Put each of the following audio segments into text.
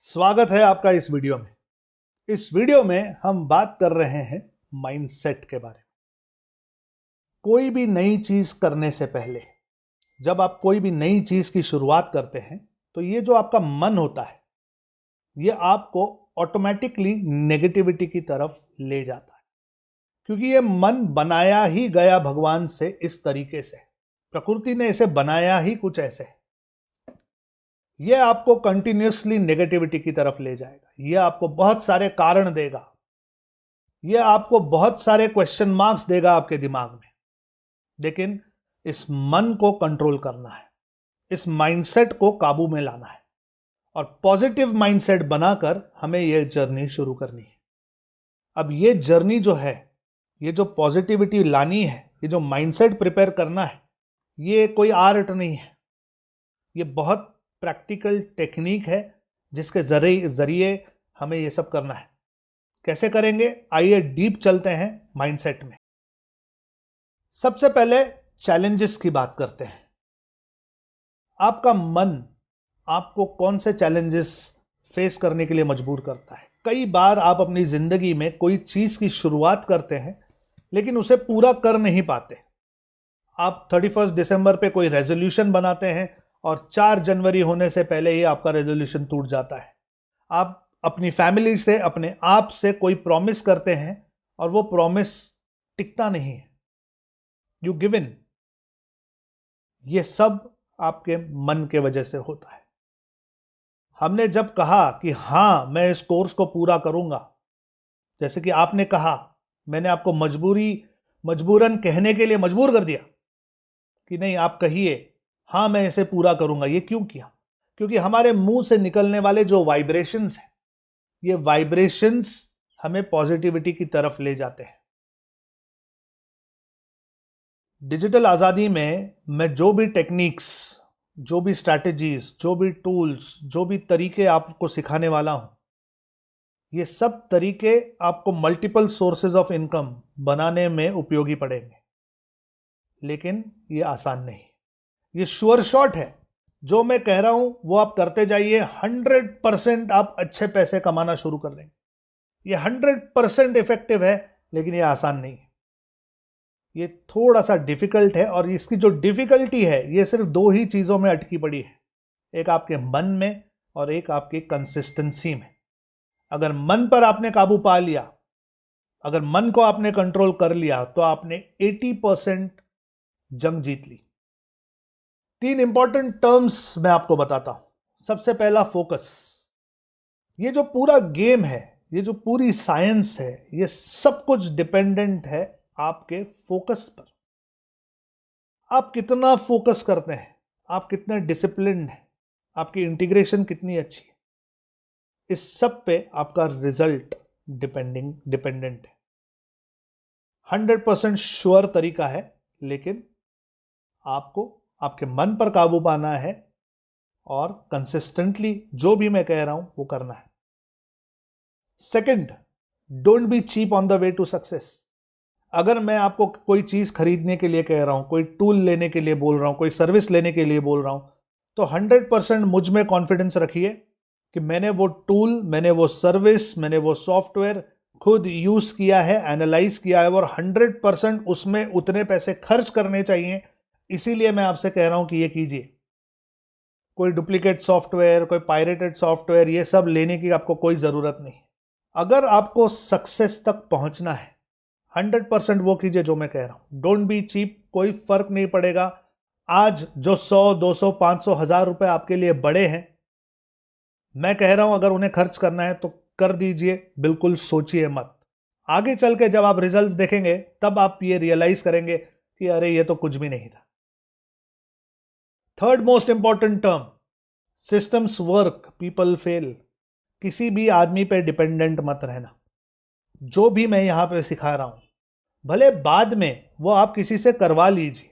स्वागत है आपका इस वीडियो में। इस वीडियो में हम बात कर रहे हैं माइंडसेट के बारे में। कोई भी नई चीज करने से पहले, जब आप कोई भी नई चीज की शुरुआत करते हैं, तो ये जो आपका मन होता है, ये आपको ऑटोमेटिकली नेगेटिविटी की तरफ ले जाता है, क्योंकि ये मन बनाया ही गया भगवान से इस तरीके से। प्रकृति ने इसे बनाया ही कुछ ऐसे। ये आपको कंटिन्यूसली नेगेटिविटी की तरफ ले जाएगा। ये आपको बहुत सारे कारण देगा। ये आपको बहुत सारे क्वेश्चन मार्क्स देगा आपके दिमाग में। लेकिन इस मन को कंट्रोल करना है, इस माइंडसेट को काबू में लाना है और पॉजिटिव माइंडसेट बनाकर हमें यह जर्नी शुरू करनी है। अब ये जर्नी जो है, ये जो पॉजिटिविटी लानी है, ये जो माइंडसेट प्रिपेयर करना है, ये कोई आर्ट नहीं है। ये बहुत प्रैक्टिकल टेक्निक है जिसके जरिए हमें ये सब करना है। कैसे करेंगे, आइए डीप चलते हैं माइंडसेट में। सबसे पहले चैलेंजेस की बात करते हैं। आपका मन आपको कौन से चैलेंजेस फेस करने के लिए मजबूर करता है। कई बार आप अपनी जिंदगी में कोई चीज की शुरुआत करते हैं लेकिन उसे पूरा कर नहीं पाते। आप 31 दिसंबर पे कोई रेजोल्यूशन बनाते हैं और 4 जनवरी होने से पहले ही आपका रेजोल्यूशन टूट जाता है। आप अपनी फैमिली से, अपने आप से कोई प्रॉमिस करते हैं और वो प्रॉमिस टिकता नहीं है। You give in. ये सब आपके मन के वजह से होता है। हमने जब कहा कि हाँ मैं इस कोर्स को पूरा करूंगा, जैसे कि आपने कहा, मैंने आपको मजबूरन कहने के लिए मजबूर कर दिया कि नहीं आप कहिए हाँ मैं इसे पूरा करूंगा। ये क्यों किया? क्योंकि हमारे मुंह से निकलने वाले जो वाइब्रेशंस हैं, ये वाइब्रेशंस हमें पॉजिटिविटी की तरफ ले जाते हैं। डिजिटल आजादी में मैं जो भी टेक्निक्स, जो भी स्ट्रैटेजीज, जो भी टूल्स, जो भी तरीके आपको सिखाने वाला हूं, ये सब तरीके आपको मल्टीपल सोर्सेज ऑफ इनकम बनाने में उपयोगी पड़ेंगे। लेकिन ये आसान नहीं। ये श्योर शॉट है। जो मैं कह रहा हूं वो आप करते जाइए, 100% आप अच्छे पैसे कमाना शुरू कर देंगे। ये 100% इफेक्टिव है, लेकिन ये आसान नहीं है। ये थोड़ा सा डिफिकल्ट है और इसकी जो डिफिकल्टी है ये सिर्फ 2 ही चीजों में अटकी पड़ी है। एक आपके मन में और एक आपकी कंसिस्टेंसी में। अगर मन पर आपने काबू पा लिया, अगर मन को आपने कंट्रोल कर लिया, तो आपने 80% जंग जीत ली। 3 इंपॉर्टेंट टर्म्स मैं आपको बताता हूं। सबसे पहला फोकस। ये जो पूरा गेम है, ये जो पूरी साइंस है, ये सब कुछ डिपेंडेंट है आपके फोकस पर। आप कितना फोकस करते हैं, आप कितने डिसिप्लिन्ड हैं, आपकी इंटीग्रेशन कितनी अच्छी है, इस सब पे आपका रिजल्ट डिपेंडेंट है। 100% श्योर तरीका है, लेकिन आपको आपके मन पर काबू पाना है और कंसिस्टेंटली जो भी मैं कह रहा हूं वो करना है। Second, don't be cheap on the way to success. अगर मैं आपको कोई चीज खरीदने के लिए कह रहा हूं, कोई टूल लेने के लिए बोल रहा हूं, कोई सर्विस लेने के लिए बोल रहा हूं, तो 100% मुझ में कॉन्फिडेंस रखिए कि मैंने वो टूल, मैंने वो सर्विस, मैंने वो सॉफ्टवेयर खुद यूज किया है, एनालाइज किया है और 100% उसमें उतने पैसे खर्च करने चाहिए। इसीलिए मैं आपसे कह रहा हूं कि ये कीजिए। कोई डुप्लीकेट सॉफ्टवेयर, कोई पायरेटेड सॉफ्टवेयर, ये सब लेने की आपको कोई जरूरत नहीं। अगर आपको सक्सेस तक पहुंचना है, 100% वो कीजिए जो मैं कह रहा हूं। Don't be cheap. कोई फर्क नहीं पड़ेगा। आज जो 100, 200, 500, 1000 रुपए आपके लिए बड़े हैं, मैं कह रहा हूं अगर उन्हें खर्च करना है तो कर दीजिए। बिल्कुल सोचिए मत। आगे चल के जब आप रिजल्ट्स देखेंगे तब आप ये रियलाइज करेंगे कि अरे ये तो कुछ भी नहीं था। Third most important term, systems work, people fail. किसी भी आदमी पे डिपेंडेंट मत रहना। जो भी मैं यहां पे सिखा रहा हूं, भले बाद में वो आप किसी से करवा लीजिए।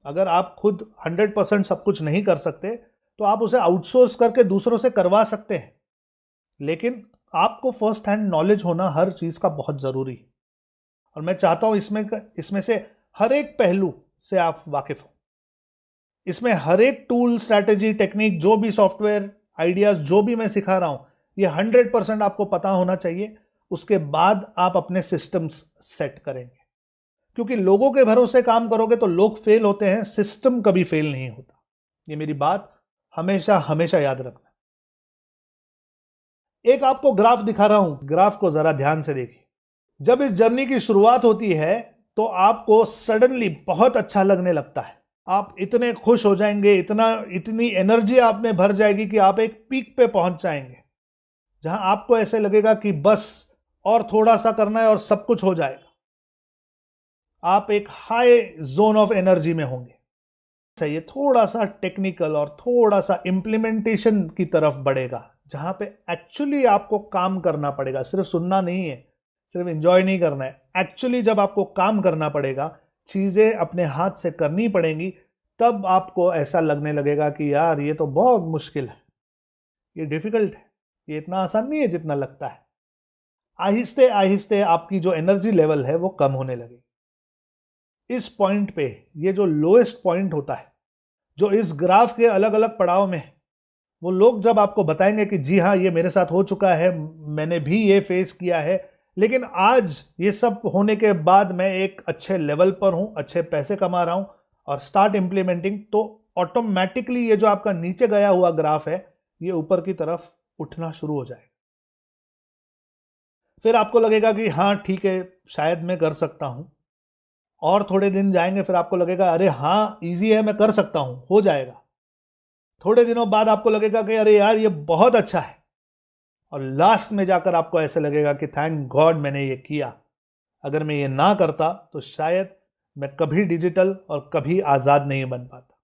अगर आप खुद 100% सब कुछ नहीं कर सकते तो आप उसे आउटसोर्स करके दूसरों से करवा सकते हैं, लेकिन आपको फर्स्ट हैंड नॉलेज होना हर चीज का बहुत जरूरी है। और मैं चाहता हूं इसमें से हर एक पहलू से आप वाकिफ हो। इसमें हर एक टूल, स्ट्रैटेजी, टेक्निक, जो भी सॉफ्टवेयर, आइडियाज जो भी मैं सिखा रहा हूं, ये 100% आपको पता होना चाहिए। उसके बाद आप अपने सिस्टम्स सेट करेंगे, क्योंकि लोगों के भरोसे काम करोगे तो लोग फेल होते हैं, सिस्टम कभी फेल नहीं होता। ये मेरी बात हमेशा हमेशा याद रखना। एक आपको ग्राफ दिखा रहा हूं, ग्राफ को जरा ध्यान से देखिए। जब इस जर्नी की शुरुआत होती है तो आपको सडनली बहुत अच्छा लगने लगता है, आप इतने खुश हो जाएंगे, इतनी एनर्जी आप में भर जाएगी कि आप एक पीक पे पहुंच जाएंगे, जहां आपको ऐसे लगेगा कि बस और थोड़ा सा करना है और सब कुछ हो जाएगा। आप एक हाई जोन ऑफ एनर्जी में होंगे। ये थोड़ा सा टेक्निकल और थोड़ा सा इंप्लीमेंटेशन की तरफ बढ़ेगा, जहां पे एक्चुअली आपको काम करना पड़ेगा, सिर्फ सुनना नहीं है, सिर्फ एंजॉय नहीं करना है। एक्चुअली जब आपको काम करना पड़ेगा, चीजें अपने हाथ से करनी पड़ेंगी, तब आपको ऐसा लगने लगेगा कि यार ये तो बहुत मुश्किल है, ये डिफिकल्ट है, ये इतना आसान नहीं है जितना लगता है। आहिस्ते आहिस्ते आपकी जो एनर्जी लेवल है वो कम होने लगेगी। इस पॉइंट पे, ये जो लोएस्ट पॉइंट होता है, जो इस ग्राफ के अलग अलग पड़ाव में, वो लोग जब आपको बताएंगे कि जी हाँ ये मेरे साथ हो चुका है, मैंने भी ये फेस किया है, लेकिन आज ये सब होने के बाद मैं एक अच्छे लेवल पर हूं, अच्छे पैसे कमा रहा हूं और स्टार्ट इंप्लीमेंटिंग, तो ऑटोमेटिकली ये जो आपका नीचे गया हुआ ग्राफ है ये ऊपर की तरफ उठना शुरू हो जाएगा। फिर आपको लगेगा कि हाँ ठीक है, शायद मैं कर सकता हूं। और थोड़े दिन जाएंगे, फिर आपको लगेगा अरे हाँ इजी है, मैं कर सकता हूं, हो जाएगा। थोड़े दिनों बाद आपको लगेगा कि अरे यार ये बहुत अच्छा है, और लास्ट में जाकर आपको ऐसे लगेगा कि थैंक गॉड मैंने ये किया, अगर मैं ये ना करता तो शायद मैं कभी डिजिटल और कभी आजाद नहीं बन पाता।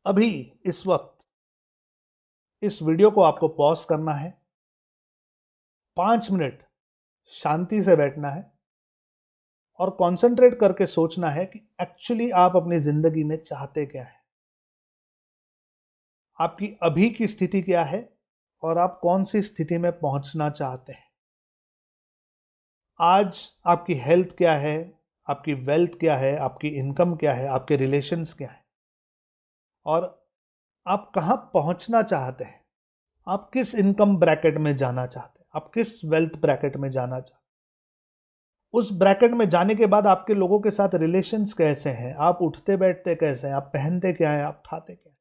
अभी इस वक्त इस वीडियो को आपको पॉज करना है, 5 मिनट शांति से बैठना है और कंसंट्रेट करके सोचना है कि एक्चुअली आप अपनी जिंदगी में चाहते क्या है, आपकी अभी की स्थिति क्या है और आप कौन सी स्थिति में पहुंचना चाहते हैं। आज आपकी हेल्थ क्या है, आपकी वेल्थ क्या है, आपकी इनकम क्या है, आपके रिलेशंस क्या है, और आप कहां पहुंचना चाहते हैं, आप किस इनकम ब्रैकेट में जाना चाहते हैं, आप किस वेल्थ ब्रैकेट में जाना चाहते हैं। उस ब्रैकेट में जाने के बाद आपके लोगों के साथ रिलेशंस कैसे हैं, आप उठते बैठते कैसे हैं, आप पहनते क्या है, आप खाते क्या है।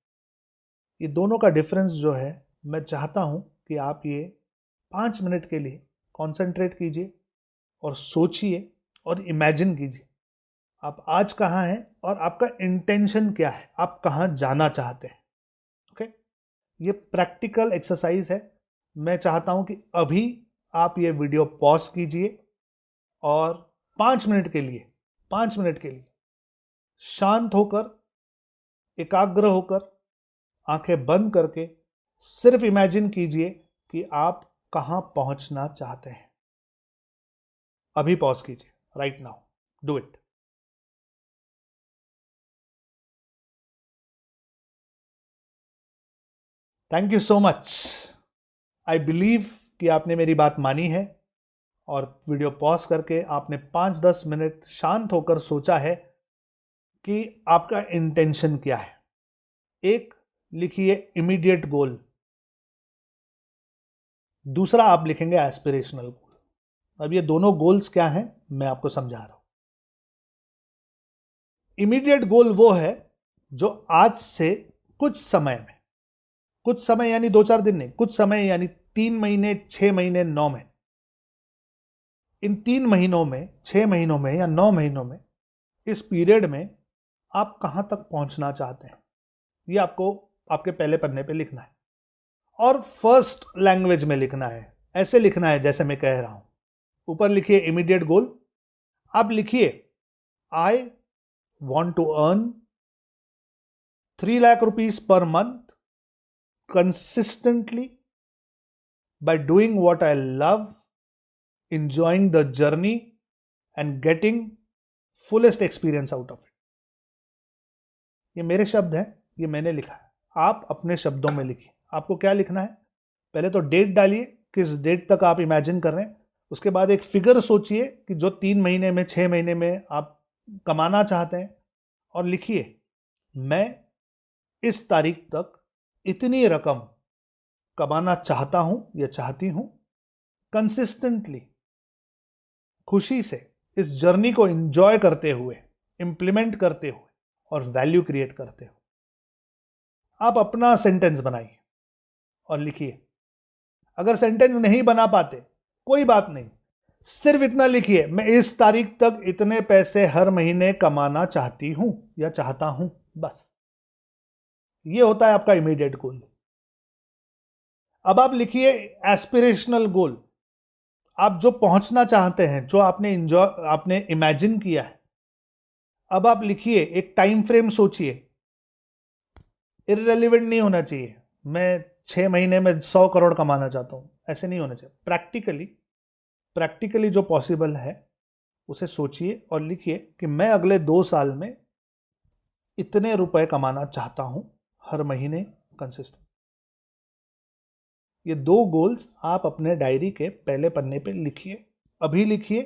ये दोनों का डिफरेंस जो है, मैं चाहता हूं कि आप ये 5 मिनट के लिए कंसंट्रेट कीजिए और सोचिए और इमेजिन कीजिए आप आज कहाँ हैं और आपका इंटेंशन क्या है, आप कहाँ जाना चाहते हैं। ओके, ये प्रैक्टिकल एक्सरसाइज है। मैं चाहता हूं कि अभी आप ये वीडियो पॉज कीजिए और 5 मिनट के लिए शांत होकर, एकाग्र होकर, आंखें बंद करके सिर्फ इमेजिन कीजिए कि आप कहां पहुंचना चाहते हैं। अभी पॉज कीजिए, right now, do it. Thank you so much. I believe कि आपने मेरी बात मानी है और वीडियो पॉज करके आपने 5-10 मिनट शांत होकर सोचा है कि आपका इंटेंशन क्या है। एक लिखिए इमीडिएट गोल, दूसरा आप लिखेंगे एस्पिरेशनल गोल। अब ये दोनों गोल्स क्या हैं मैं आपको समझा रहा हूं। इमीडिएट गोल वो है जो आज से कुछ समय में, कुछ समय यानी 2-4 दिन नहीं, कुछ समय यानी 3 महीने, 6 महीने, 9 महीने, इन 3 महीनों में, 6 महीनों में या 9 महीनों में, इस पीरियड में आप कहां तक पहुंचना चाहते हैं, ये आपको आपके पहले पन्ने पे लिखना है और फर्स्ट लैंग्वेज में लिखना है। ऐसे लिखना है जैसे मैं कह रहा हूं। ऊपर लिखिए इमीडिएट गोल, आप लिखिए आई want to earn 3 lakh rupees per month consistently by doing what I love, enjoying the journey and getting fullest experience out of it. ये मेरे शब्द हैं, ये मैंने लिखा है, आप अपने शब्दों में लिखिए। आपको क्या लिखना है, पहले तो डेट डालिए, किस डेट तक आप इमेजिन कर रहे हैं। उसके बाद एक फिगर सोचिए कि जो 3 महीने में, 6 महीने में आप कमाना चाहते हैं, और लिखिए मैं इस तारीख तक इतनी रकम कमाना चाहता हूं या चाहती हूं, कंसिस्टेंटली, खुशी से इस जर्नी को एंजॉय करते हुए, इंप्लीमेंट करते हुए और वैल्यू क्रिएट करते हुए। आप अपना सेंटेंस बनाइए और लिखिए। अगर सेंटेंस नहीं बना पाते कोई बात नहीं, सिर्फ इतना लिखिए, मैं इस तारीख तक इतने पैसे हर महीने कमाना चाहती हूं या चाहता हूं, बस। ये होता है आपका इमीडिएट गोल। अब आप लिखिए एस्पिरेशनल गोल, आप जो पहुंचना चाहते हैं, जो आपने इमेजिन किया है। अब आप लिखिए, एक टाइम फ्रेम सोचिए, इररेलेवेंट नहीं होना चाहिए मैं 6 महीने में 100 करोड़ कमाना चाहता हूं, ऐसे नहीं होना चाहिए। प्रैक्टिकली जो पॉसिबल है उसे सोचिए और लिखिए कि मैं अगले 2 साल में इतने रुपए कमाना चाहता हूं हर महीने कंसिस्टेंट। ये 2 गोल्स आप अपने डायरी के पहले पन्ने पे लिखिए। अभी लिखिए,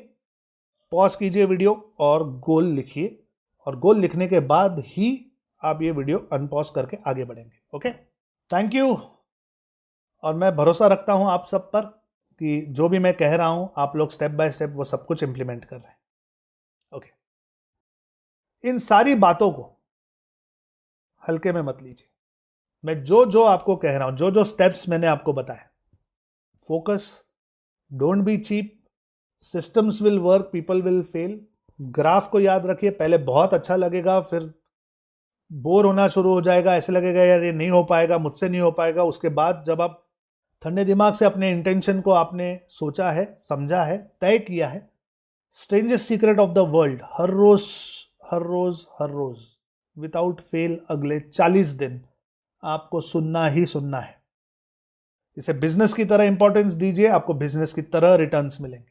पॉज कीजिए वीडियो और गोल लिखिए, और गोल लिखने के बाद ही आप ये वीडियो अनपॉज करके आगे बढ़ेंगे। Okay, thank you. और मैं भरोसा रखता हूं आप सब पर कि जो भी मैं कह रहा हूं आप लोग स्टेप बाय स्टेप वो सब कुछ इंप्लीमेंट कर रहे हैं। ओके, इन सारी बातों को हल्के में मत लीजिए। मैं जो आपको कह रहा हूं, जो स्टेप्स मैंने आपको बताए, focus, don't be cheap, systems will work, people will fail. Graph को याद रखिए, पहले बहुत अच्छा लगेगा, फिर बोर होना शुरू हो जाएगा, ऐसे लगेगा यार ये नहीं हो पाएगा, मुझसे नहीं हो पाएगा। उसके बाद जब आप ठंडे दिमाग से अपने इंटेंशन को आपने सोचा है, समझा है, तय किया है, strangest secret of the world, हर रोज विदाउट फेल अगले 40 दिन आपको सुनना ही सुनना है। इसे बिजनेस की तरह इंपॉर्टेंस दीजिए, आपको बिजनेस की तरह रिटर्न्स मिलेंगे।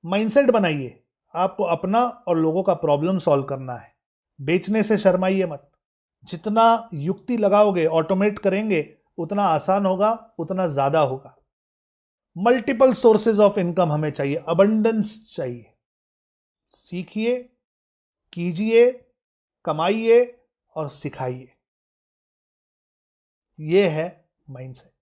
माइंडसेट बनाइए, आपको अपना और लोगों का प्रॉब्लम सॉल्व करना है। बेचने से शर्माइए मत। जितना युक्ति लगाओगे, ऑटोमेट करेंगे, उतना आसान होगा, उतना ज्यादा होगा। मल्टीपल सोर्सेज ऑफ इनकम हमें चाहिए, अबंडेंस चाहिए। सीखिए, कीजिए, कमाइए और सिखाइए। यह है माइंडसेट।